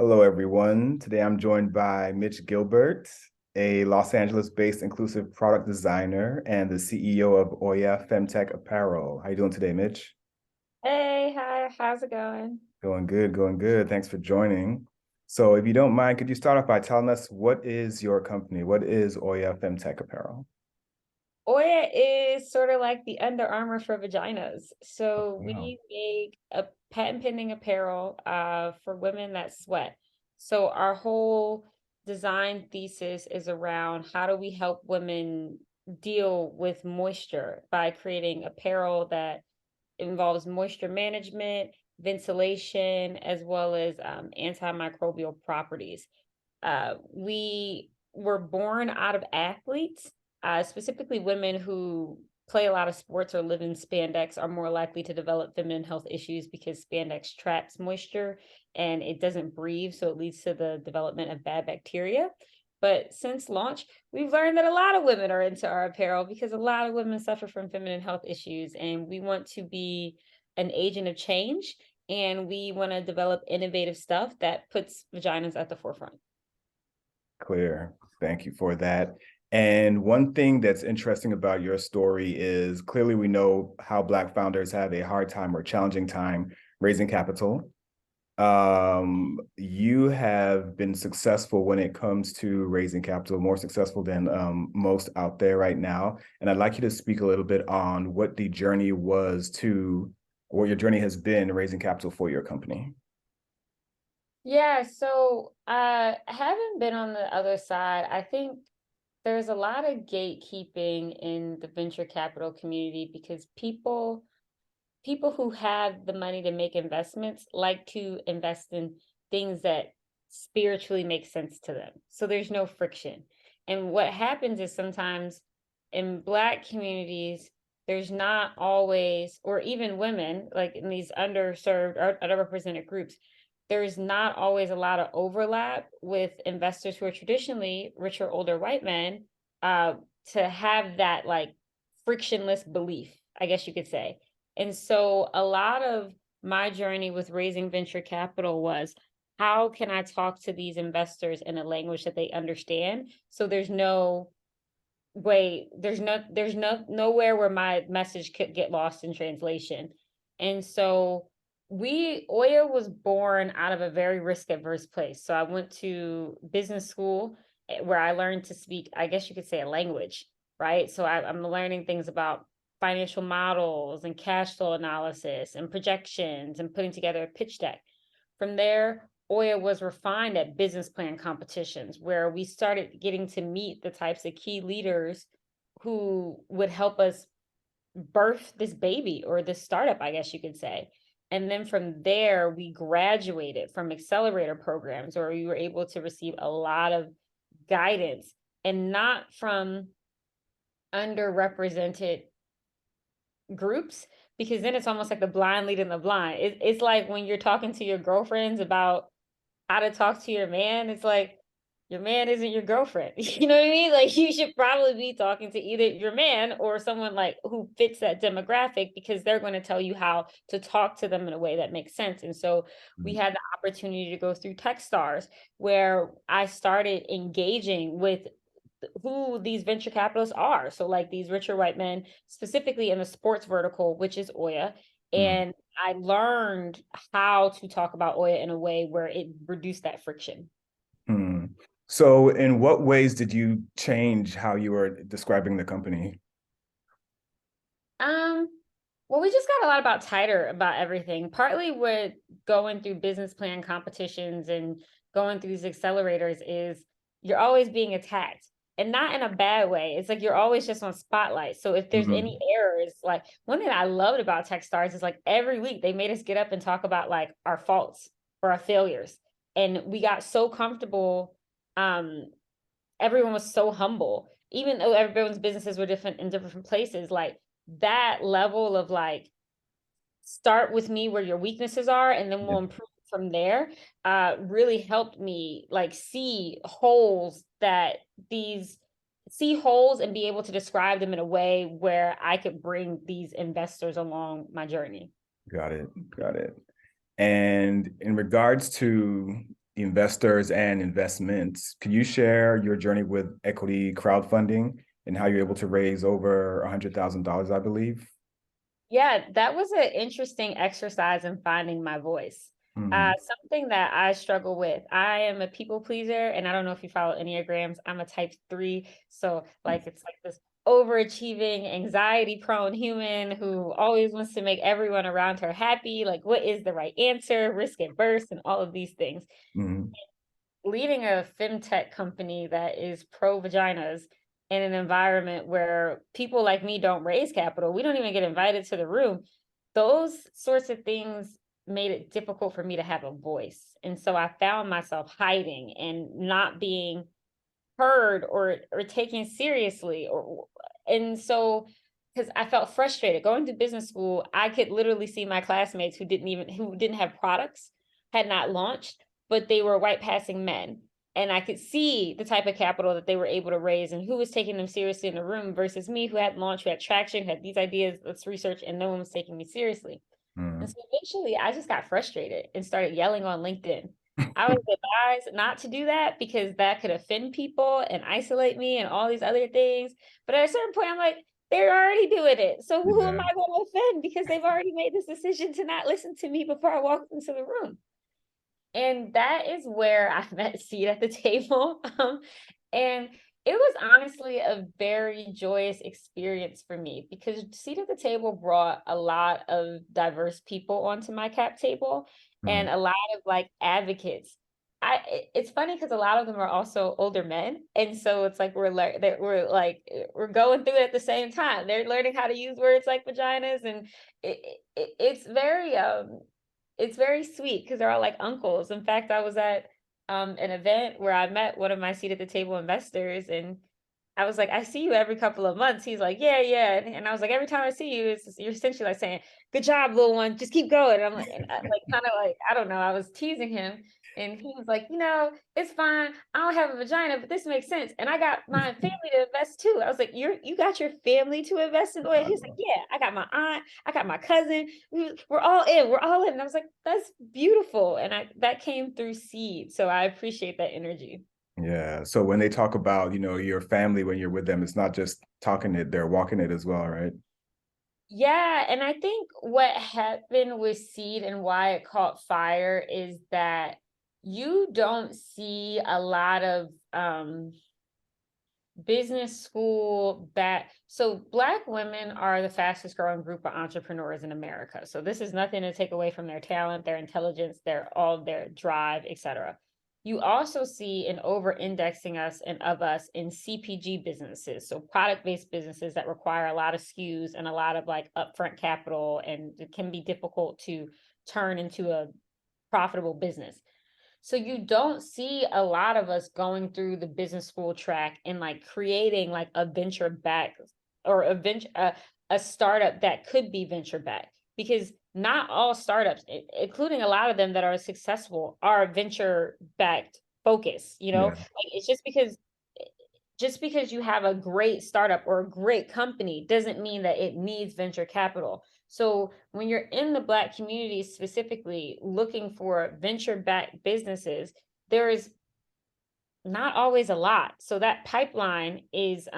Hello, everyone. Today I'm joined by Mitch Gilbert, a Los Angeles-based inclusive product designer and the CEO of Oya femtech apparel. How you doing today, Mitch? Hey, hi, how's it going? Going good, going good. Thanks for joining. So if you don't mind, could you start off by telling us what is your company? What is Oya femtech apparel? Oya is sort of like the Under Armour for vaginas. So Wow. we make a patent pending apparel for women that sweat. So our whole design thesis is around how do we help women deal with moisture by creating apparel that involves moisture management, ventilation, as well as antimicrobial properties. We were born out of athletes, specifically women who play a lot of sports or live in spandex are more likely to develop feminine health issues because spandex traps moisture and it doesn't breathe, so it leads to the development of bad bacteria. But since launch, we've learned that a lot of women are into our apparel because a lot of women suffer from feminine health issues, and we want to be an agent of change, and we want to develop innovative stuff that puts vaginas at the forefront. Clear. Thank you for that. And one thing that's interesting about your story is clearly we know how Black founders have a hard time or challenging time raising capital. You have been successful when it comes to raising capital, more successful than most out there right now. And I'd like you to speak a little bit on what the journey was to, or your journey has been raising capital for your company. Yeah, so having been on the other side, I think there's a lot of gatekeeping in the venture capital community because people who have the money to make investments like to invest in things that spiritually make sense to them. So there's no friction. And what happens is sometimes in Black communities, there's not always, or even women, like in these underserved or underrepresented groups, there's not always a lot of overlap with investors who are traditionally richer, older white men uh, to have that like frictionless belief, I guess you could say. And so a lot of my journey with raising venture capital was how can I talk to these investors in a language that they understand? So there's no way, there's nowhere where my message could get lost in translation. And so Oya was born out of a very risk averse place. So I went to business school where I learned to speak, I guess you could say, a language, right? So I'm learning things about financial models and cash flow analysis and projections and putting together a pitch deck. From there, Oya was refined at business plan competitions where we started getting to meet the types of key leaders who would help us birth this baby or this startup, I guess you could say. And then from there, we graduated from accelerator programs where we were able to receive a lot of guidance and not from underrepresented groups, because then it's almost like the blind leading the blind. It's like when you're talking to your girlfriends about how to talk to your man, it's like your man isn't your girlfriend. You know what I mean? Like you should probably be talking to either your man or someone like who fits that demographic because they're going to tell you how to talk to them in a way that makes sense. And so we had the opportunity to go through Techstars where I started engaging with who these venture capitalists are. So like these richer white men, specifically in the sports vertical, which is Oya. Mm. And I learned how to talk about Oya in a way where it reduced that friction. Mm. So, in what ways did you change how you were describing the company? Um, well, we just got a lot about tighter about everything, partly with going through business plan competitions and going through these accelerators is you're always being attacked and not in a bad way. It's like you're always just on spotlight. So if there's any Mhm. errors, like one thing I loved about Techstars is like every week they made us get up and talk about like our faults or our failures. And we got so comfortable. Um, Everyone was so humble, even though everyone's businesses were different in different places. Like that level of like start with me where your weaknesses are and then Yeah. we'll improve from there really helped me like these see holes and be able to describe them in a way where I could bring these investors along my journey. Got it. Got it. And in regards to investors and investments. Can you share your journey with equity crowdfunding and how you're able to raise over $100,000, I believe? Yeah, that was an interesting exercise in finding my voice. Mm, Something that I struggle with. I am a people pleaser, and I don't know if you follow Enneagrams. I'm a type 3. So like it's like this overachieving, anxiety-prone human who always wants to make everyone around her happy. Like, what is the right answer, risk adverse, and all of these things. mm, Leading a femtech company that is pro vaginas in an environment where people like me don't raise capital, we don't even get invited to the room. Those sorts of things made it difficult for me to have a voice. And so I found myself hiding and not being heard or taken seriously and so because I felt frustrated going to business school. I could literally see my classmates who didn't have products, had not launched, but they were white passing men, and I could see the type of capital that they were able to raise and who was taking them seriously in the room versus me, who had launched, who had traction, had these ideas, let's research, and no one was taking me seriously. And mm. so eventually I just got frustrated and started yelling on LinkedIn. I was advised not to do that because that could offend people and isolate me and all these other things. But at a certain point, I'm like, they're already doing it. So who am Yeah. I going to offend because they've already made this decision to not listen to me before I walked into the room? And that is where I met Seed at the table. And it was honestly a very joyous experience for me because Seat at the Table brought a lot of diverse people onto my cap table and Mm, a lot of like advocates. It's funny because a lot of them are also older men, and so it's like we're going through it at the same time. They're learning how to use words like vaginas, and it's very sweet because they're all like uncles. In fact, I was at an event where I met one of my seat at the table investors, and I was like, I see you every couple of months. He's like, yeah, yeah. And I was like, every time I see you, you're essentially like saying, good job, little one, just keep going. And I'm like, and I, like, kind of like, I don't know, I was teasing him. And he was like, it's fine. I don't have a vagina, but this makes sense. And I got my family to invest too. I was like, you got your family to invest in oil? He's like, yeah, I got my aunt, I got my cousin. We're all in. We're all in. And I was like, that's beautiful. And that came through Seed. So I appreciate that energy. yeah. So when they talk about, your family when you're with them, it's not just talking it, they're walking it as well, right? Yeah, and I think what happened with Seed and why it caught fire is that you don't see a lot of business school that so Black women are the fastest growing group of entrepreneurs in America. So this is nothing to take away from their talent, their intelligence, their drive, etc. You also see an over indexing us and of us in CPG businesses, so product based businesses that require a lot of SKUs and a lot of like upfront capital, and it can be difficult to turn into a profitable business. So you don't see a lot of us going through the business school track and like creating like a venture back or a startup that could be venture back, because not all startups, including a lot of them that are successful, are venture backed focus. Yeah. Like it's just because you have a great startup or a great company doesn't mean that it needs venture capital. So when you're in the Black community specifically looking for venture backed businesses, there is not always a lot. So that pipeline is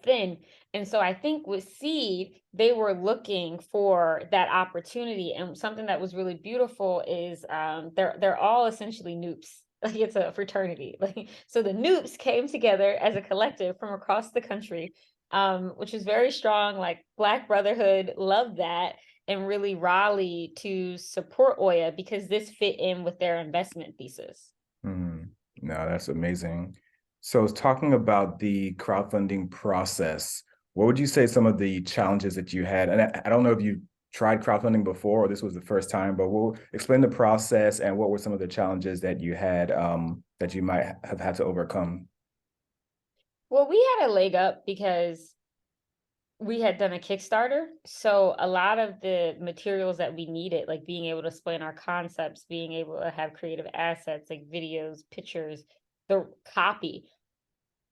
thin. And so I think with Seed, they were looking for that opportunity. And something that was really beautiful is they're all essentially noops. Like it's a fraternity. Like so the noops came together as a collective from across the country, which is very strong, like Black Brotherhood, loved that, and really rallied to support Oya because this fit in with their investment thesis. Mm, no, that's amazing. So talking about the crowdfunding process, what would you say some of the challenges that you had? And I don't know if you tried crowdfunding before or this was the first time, but we'll explain the process and what were some of the challenges that you had that you might have had to overcome. Well, we had a leg up because we had done a Kickstarter. So a lot of the materials that we needed, like being able to explain our concepts, being able to have creative assets like videos, pictures, the copy,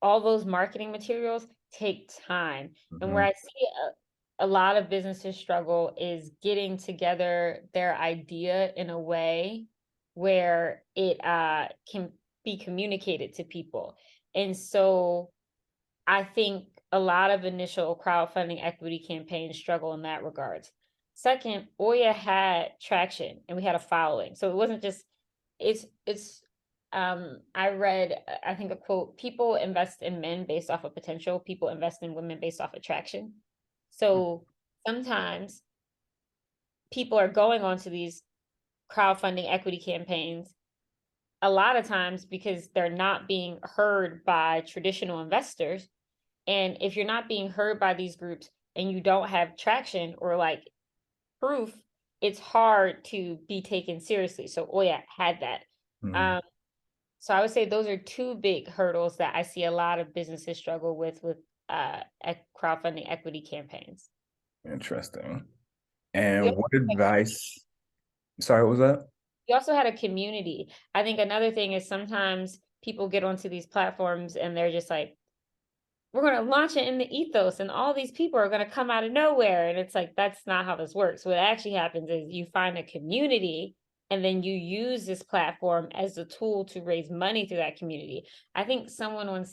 all those marketing materials take time. And where Mhm. I see a lot of businesses struggle is getting together their idea in a way where it can be communicated to people. And so I think a lot of initial crowdfunding equity campaigns struggle in that regards. Second, Oya had traction and we had a following. So it wasn't just it's I read I think a quote, people invest in men based off of potential, people invest in women based off attraction. So sometimes people are going onto these crowdfunding equity campaigns a lot of times because they're not being heard by traditional investors. And if you're not being heard by these groups and you don't have traction or like proof, it's hard to be taken seriously. So Oya had that. Mm, Um, so I would say those are two big hurdles that I see a lot of businesses struggle with crowdfunding equity campaigns. interesting. We And also, what advice? Sorry, what was that? we also had a community. I think another thing is sometimes people get onto these platforms and they're just like, we're going to launch it in the ethos and all these people are going to come out of nowhere. And it's like, that's not how this works. What actually happens is you find a community and then you use this platform as a tool to raise money through that community. I think someone on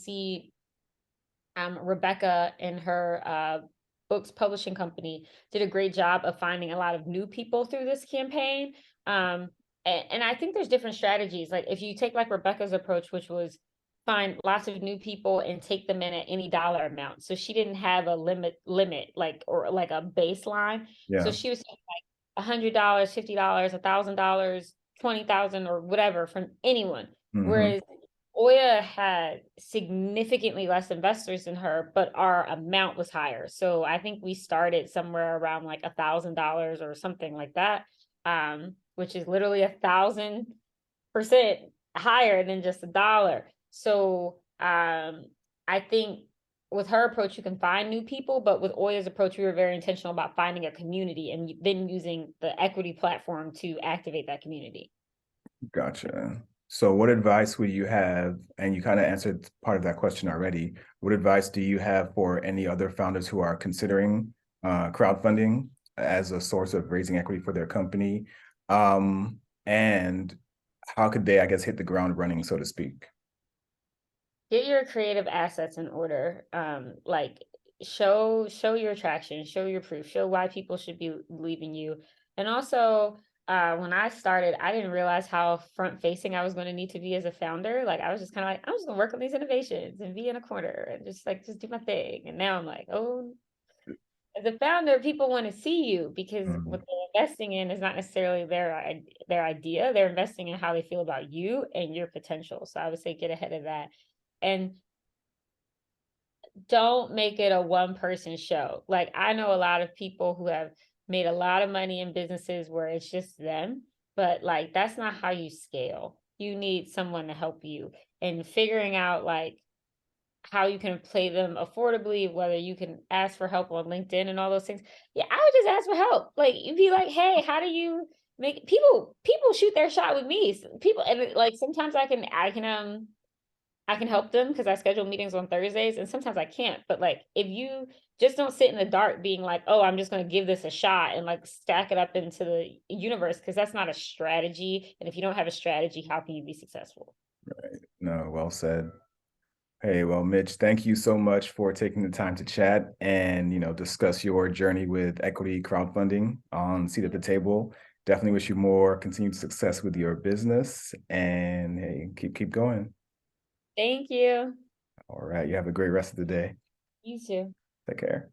Rebecca and her books publishing company did a great job of finding a lot of new people through this campaign. And I think there's different strategies. Like if you take like Rebecca's approach, which was find lots of new people and take them in at any dollar amount. So she didn't have a limit like or like a baseline. So Yeah. she was like $100, $50, $1,000, 20,000 or whatever from anyone. Mm-hmm. Whereas Oya had significantly less investors than her, but our amount was higher. So I think we started somewhere around like $1,000 or something like that, which is literally 1,000% higher than just a dollar. So I think with her approach, you can find new people, but with Oya's approach, we were very intentional about finding a community and then using the equity platform to activate that community. Gotcha. So what advice would you have, and you kind of answered part of that question already, what advice do you have for any other founders who are considering crowdfunding as a source of raising equity for their company? And how could they, I guess, hit the ground running, so to speak? Get your creative assets in order. Like show your attraction, show your proof, show why people should be leaving you. And also, when I started, I didn't realize how front facing I was going to need to be as a founder. Like I was just kind of like, I'm just gonna work on these innovations and be in a corner and just do my thing. And now I'm like, oh, as a founder, people want to see you because what Mm, they're investing in is not necessarily their idea. They're investing in how they feel about you and your potential. So I would say get ahead of that. And don't make it a one person show. Like I know a lot of people who have made a lot of money in businesses where it's just them, but like that's not how you scale. You need someone to help you and figuring out like how you can play them affordably, whether you can ask for help on LinkedIn and all those things. Yeah, I would just ask for help. Like you'd be like, hey, how do you make people shoot their shot with me? People and like sometimes I can help them because I schedule meetings on Thursdays and sometimes I can't. But like if you just don't sit in the dark being like, oh, I'm just gonna give this a shot and like stack it up into the universe, because that's not a strategy. And if you don't have a strategy, how can you be successful? no, well said. Hey, well, Mitch, thank you so much for taking the time to chat and, discuss your journey with equity crowdfunding on Seat at the Table. Definitely wish you more continued success with your business and hey, keep going. Thank you. All right. You have a great rest of the day. You too. Take care.